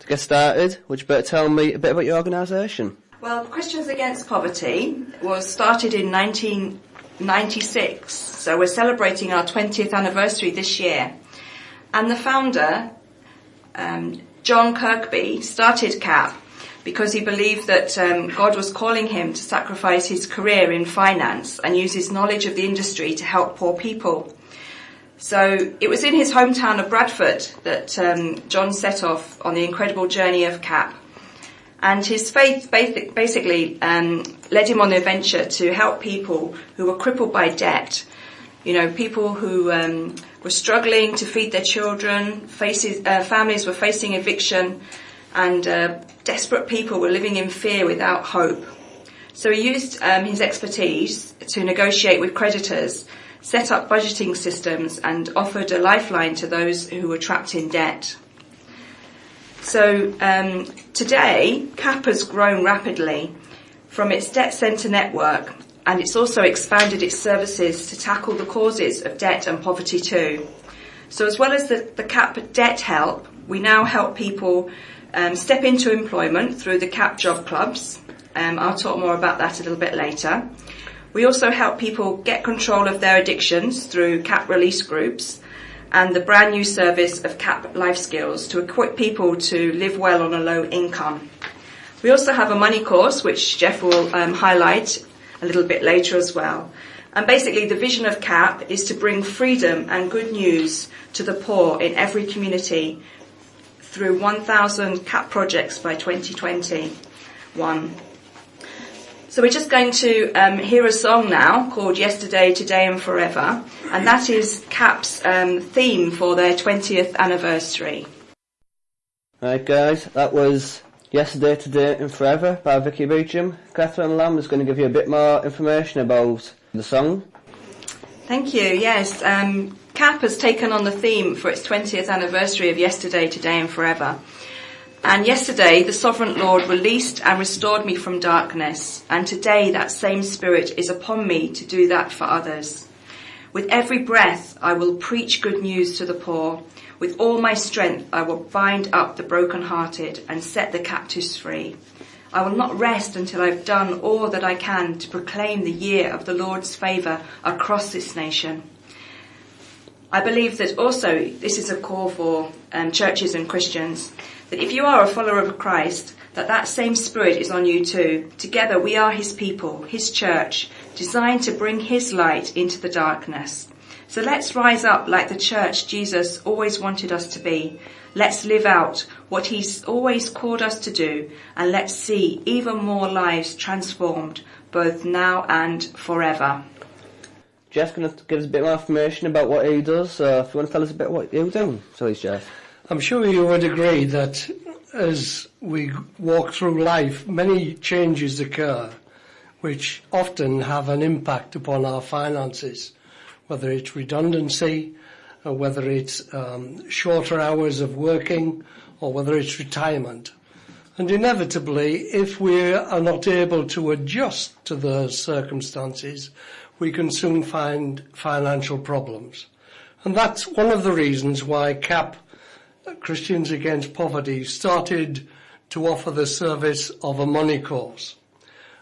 To get started, would you better tell me a bit about your organisation? Well, Christians Against Poverty was started in 1996, so we're celebrating our 20th anniversary this year. And the founder, John Kirkby, started CAP because he believed that God was calling him to sacrifice his career in finance and use his knowledge of the industry to help poor people. So it was in his hometown of Bradford that John set off on the incredible journey of CAP. And his faith basically led him on the adventure to help people who were crippled by debt. You know, people who were struggling to feed their children, families were facing eviction, and desperate people were living in fear without hope. So he used his expertise to negotiate with creditors, set up budgeting systems, and offered a lifeline to those who were trapped in debt. So today, CAP has grown rapidly from its debt centre network, and it's also expanded its services to tackle the causes of debt and poverty too. So as well as the CAP debt help, we now help people step into employment through the CAP job clubs. I'll talk more about that a little bit later. We also help people get control of their addictions through CAP release groups and the brand new service of CAP Life Skills to equip people to live well on a low income. We also have a money course, which Jeff will highlight a little bit later as well. And basically the vision of CAP is to bring freedom and good news to the poor in every community through 1,000 CAP projects by 2021. So we're just going to hear a song now called Yesterday, Today and Forever, and that is CAP's theme for their 20th anniversary. Right guys, that was Yesterday, Today and Forever by Vicky Beecham. Catherine Lamb is going to give you a bit more information about the song. Thank you, yes. CAP has taken on the theme for its 20th anniversary of Yesterday, Today and Forever. And yesterday, the Sovereign Lord released and restored me from darkness. And today, that same Spirit is upon me to do that for others. With every breath, I will preach good news to the poor. With all my strength, I will bind up the brokenhearted and set the captives free. I will not rest until I've done all that I can to proclaim the year of the Lord's favour across this nation. I believe that also this is a call for churches and Christians, that if you are a follower of Christ, that same Spirit is on you too. Together we are his people, his church, designed to bring his light into the darkness. So let's rise up like the church Jesus always wanted us to be. Let's live out what he's always called us to do, and let's see even more lives transformed, both now and forever. Jeff's going to give us a bit more information about what he does, so if you want to tell us a bit what you do, please Jeff. I'm sure you would agree that as we walk through life, many changes occur which often have an impact upon our finances, whether it's redundancy, or whether it's shorter hours of working, or whether it's retirement. And inevitably, if we are not able to adjust to those circumstances, we can soon find financial problems. And that's one of the reasons why CAP, Christians Against Poverty, started to offer the service of a money course.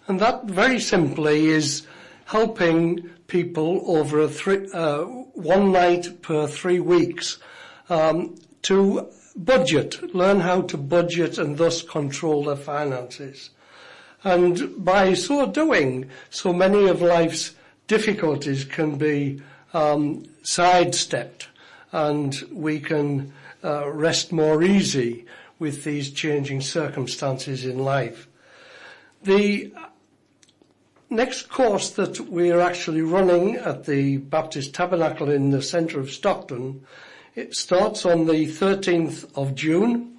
And that very simply is helping people over one night per 3 weeks to budget, learn how to budget and thus control their finances. And by so doing, so many of life's difficulties can be sidestepped, and we can rest more easy with these changing circumstances in life. The next course that we are actually running at the Baptist Tabernacle in the centre of Stockton, it starts on the 13th of June,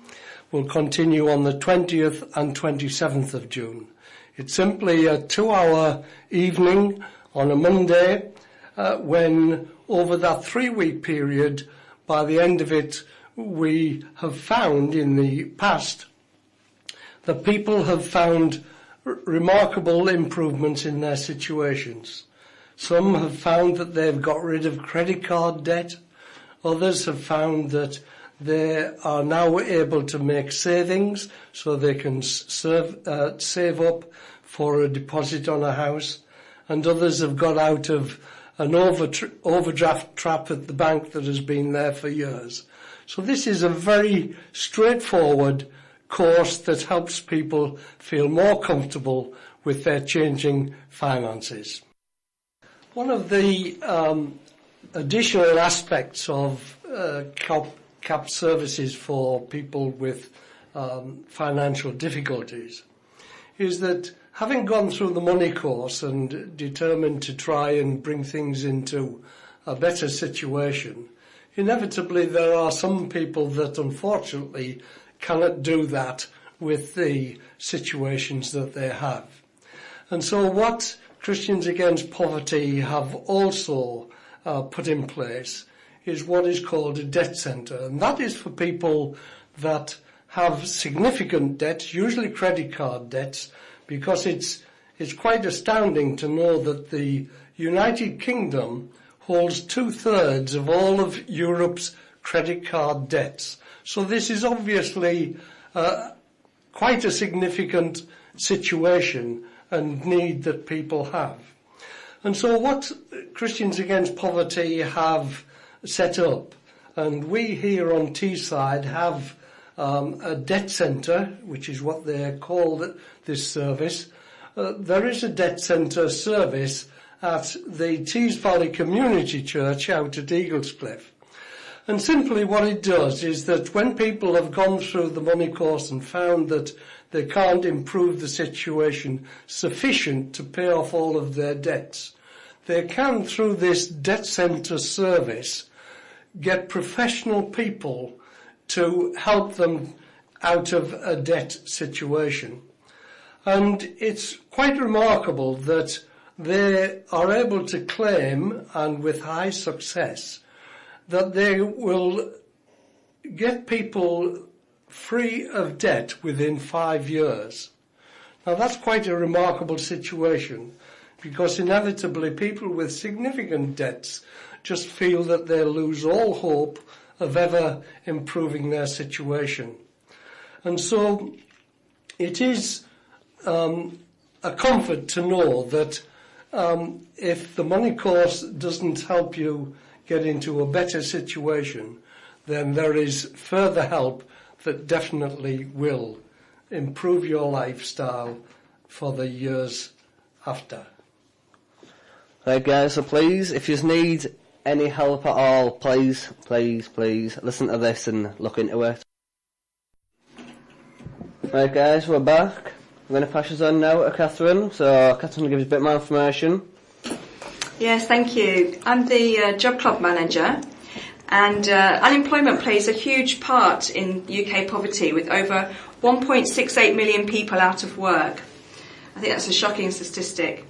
will continue on the 20th and 27th of June. It's simply a 2-hour evening on a Monday when over that 3-week period, by the end of it, we have found in the past that people have found remarkable improvements in their situations. Some have found that they've got rid of credit card debt. Others have found that They are now able to make savings so they can save up for a deposit on a house, and others have got out of an overdraft trap at the bank that has been there for years. So this is a very straightforward course that helps people feel more comfortable with their changing finances. One of the additional aspects of CAP services for people with financial difficulties is that, having gone through the money course and determined to try and bring things into a better situation, inevitably there are some people that unfortunately cannot do that with the situations that they have. And so what Christians Against Poverty have also put in place is what is called a debt centre, and that is for people that have significant debts, usually credit card debts, because it's quite astounding to know that the United Kingdom holds 2/3 of all of Europe's credit card debts. So this is obviously quite a significant situation and need that people have. And so what Christians Against Poverty have set up, and we here on Teesside have a debt centre, which is what they call this service. There is a debt centre service at the Tees Valley Community Church out at Eaglescliffe. And simply what it does is that when people have gone through the money course and found that they can't improve the situation sufficient to pay off all of their debts, they can, through this debt centre service, get professional people to help them out of a debt situation. And it's quite remarkable that they are able to claim, and with high success, that they will get people free of debt within 5 years. Now that's quite a remarkable situation, because inevitably people with significant debts just feel that they lose all hope of ever improving their situation. And so it is a comfort to know that if the money course doesn't help you get into a better situation, then there is further help that definitely will improve your lifestyle for the years after. Right guys, so please, if you need any help at all, please listen to this and look into it. Right guys, we're back. I'm going to pass us on now to Catherine, so Catherine will give us a bit more information. Yes, thank you. I'm the Job Club manager, and unemployment plays a huge part in UK poverty, with over 1.68 million people out of work. I think that's a shocking statistic.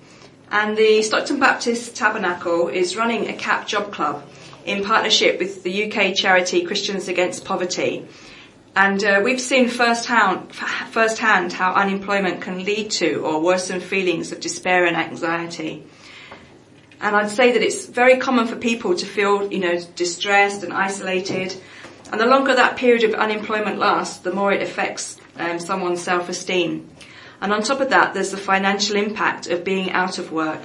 And the Stockton Baptist Tabernacle is running a CAP Job Club in partnership with the UK charity Christians Against Poverty. And we've seen firsthand how unemployment can lead to or worsen feelings of despair and anxiety. And I'd say that it's very common for people to feel, distressed and isolated. And the longer that period of unemployment lasts, the more it affects someone's self-esteem. And on top of that, there's the financial impact of being out of work.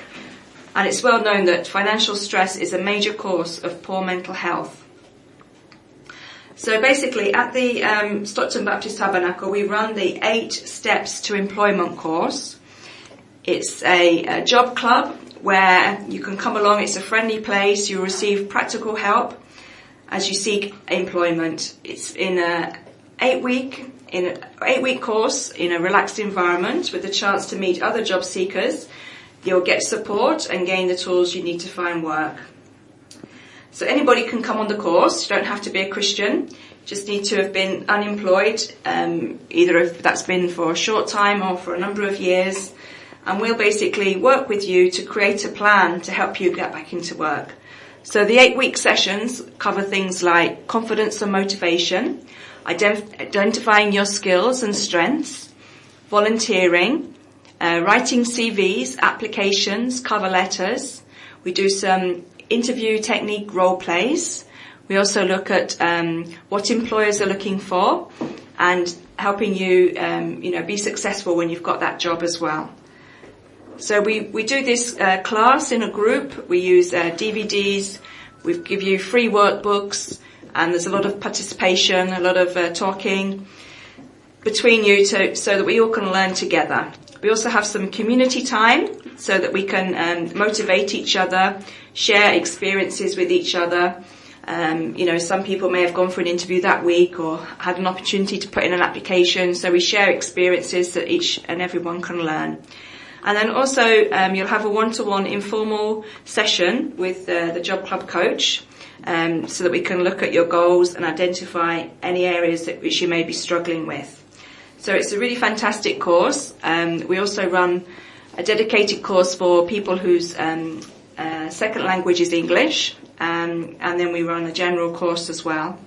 And it's well known that financial stress is a major cause of poor mental health. So basically, at the Stockton Baptist Tabernacle, we run the 8 Steps to Employment course. It's a job club where you can come along. It's a friendly place. You receive practical help as you seek employment. It's in an 8-week course in a relaxed environment with the chance to meet other job seekers. You'll get support and gain the tools you need to find work. So anybody can come on the course. You don't have to be a Christian. You just need to have been unemployed, either if that's been for a short time or for a number of years. And we'll basically work with you to create a plan to help you get back into work. So the 8-week sessions cover things like confidence and motivation, identifying your skills and strengths, volunteering, writing CVs, applications, cover letters. We do some interview technique role plays. We also look at what employers are looking for and helping you, be successful when you've got that job as well. So we do this class in a group. We use DVDs. We give you free workbooks, and there's a lot of participation, a lot of talking between you so that we all can learn together. We also have some community time so that we can motivate each other, share experiences with each other. Some people may have gone for an interview that week or had an opportunity to put in an application, so we share experiences that each and everyone can learn. And then also you'll have a one-to-one informal session with the Job Club coach so that we can look at your goals and identify any areas which you may be struggling with. So it's a really fantastic course. We also run a dedicated course for people whose second language is English, and then we run a general course as well.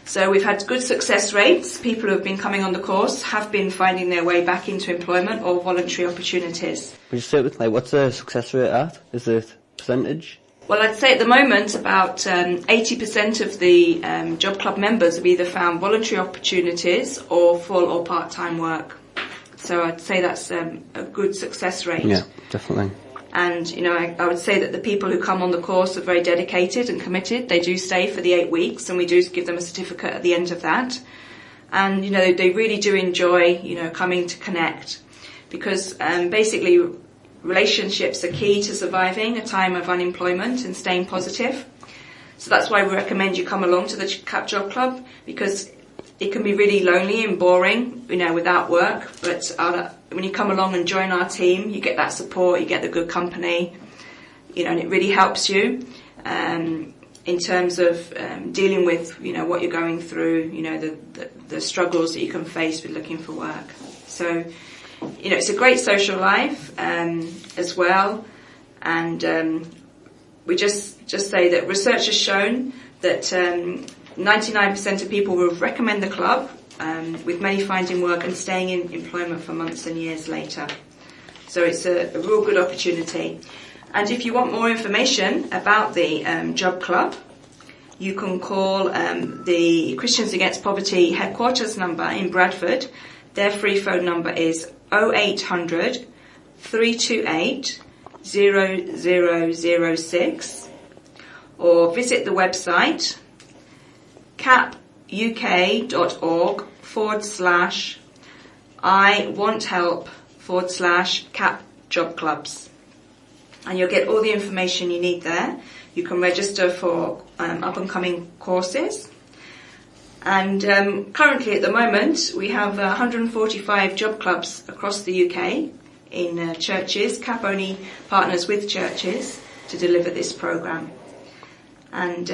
So we've had good success rates. People who have been coming on the course have been finding their way back into employment or voluntary opportunities. Would you say it with, what's the success rate at? Is it percentage? Well, I'd say at the moment about 80% of the Job Club members have either found voluntary opportunities or full or part-time work. So I'd say that's a good success rate. Yeah, definitely. And, I would say that the people who come on the course are very dedicated and committed. They do stay for the 8 weeks, and we do give them a certificate at the end of that. And, they really do enjoy, coming to connect. Because basically relationships are key to surviving a time of unemployment and staying positive. So that's why we recommend you come along to the CAP Job Club, because it can be really lonely and boring, without work. But when you come along and join our team, you get that support, you get the good company, and it really helps you in terms of dealing with, what you're going through, the struggles that you can face with looking for work. So, it's a great social life as well. And we just say that research has shown that 99% of people will recommend the club, with many finding work and staying in employment for months and years later. So it's a real good opportunity. And if you want more information about the Job Club, you can call the Christians Against Poverty headquarters number in Bradford. Their free phone number is 0800 328 0006, or visit the website capuk.org/I-want-help/CAP Job Clubs. And you'll get all the information you need there. You can register for up-and-coming courses. And currently at the moment we have 145 job clubs across the UK in churches. CAP only partners with churches to deliver this programme. And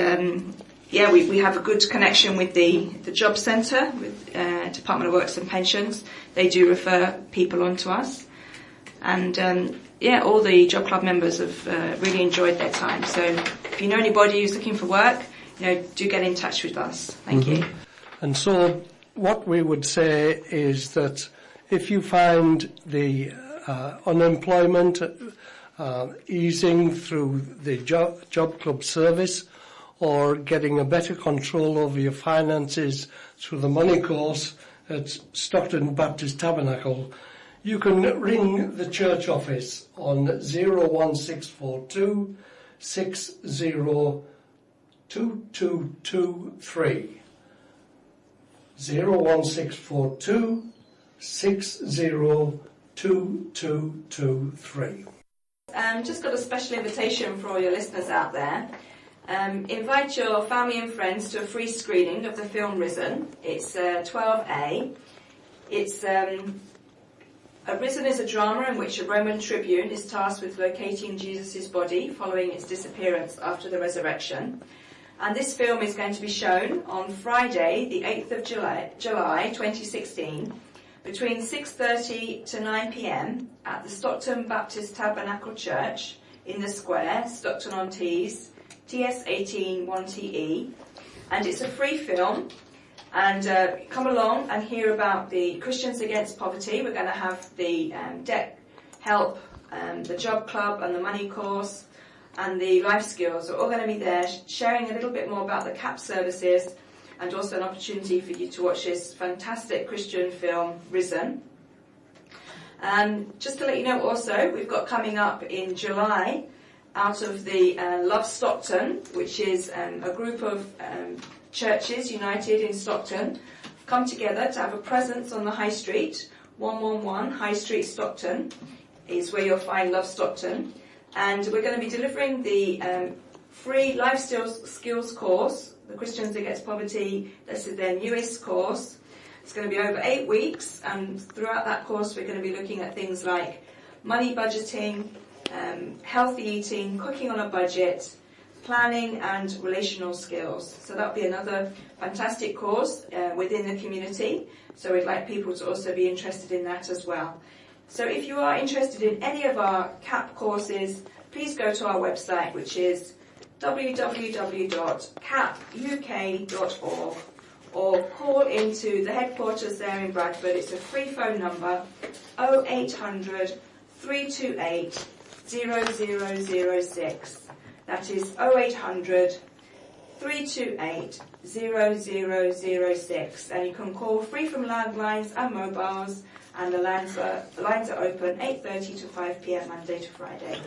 we have a good connection with the job centre, with Department of Works and Pensions. They do refer people on to us. And all the job club members have really enjoyed their time. So if you know anybody who's looking for work, do get in touch with us. Thank you. And so what we would say is that if you find the unemployment easing through the job club service, or getting a better control over your finances through the money course at Stockton Baptist Tabernacle, you can ring the church office on 01642 602223. 01642 602223. Just got a special invitation for all your listeners out there. Invite your family and friends to a free screening of the film Risen. It's 12A. It's Risen is a drama in which a Roman tribune is tasked with locating Jesus' body following its disappearance after the resurrection. And this film is going to be shown on Friday, the 8th of July 2016, between 6:30 to 9 p.m. at the Stockton Baptist Tabernacle Church in the Square, Stockton-on-Tees, TS18 1TE, and it's a free film. And come along and hear about the Christians Against Poverty. We're going to have the debt help, the job club and the money course. and the life skills are all going to be there, sharing a little bit more about the CAP services, and also an opportunity for you to watch this fantastic Christian film, Risen. Just to let you know also, we've got coming up in July, out of the Love Stockton, which is a group of churches united in Stockton, come together to have a presence on the High Street. 111 High Street, Stockton is where you'll find Love Stockton. And we're going to be delivering the free life skills course, the Christians Against Poverty. This is their newest course. It's going to be over 8 weeks, and throughout that course we're going to be looking at things like money budgeting, healthy eating, cooking on a budget, planning and relational skills. So that'll be another fantastic course within the community. So we'd like people to also be interested in that as well. So if you are interested in any of our CAP courses, please go to our website, which is www.capuk.org, or call into the headquarters there in Bradford. It's a free phone number, 0800 328 0006. That is 0800 328 0006. And you can call free from landlines and mobiles, and the lines are open 8:30 to 5 p.m. Monday to Friday.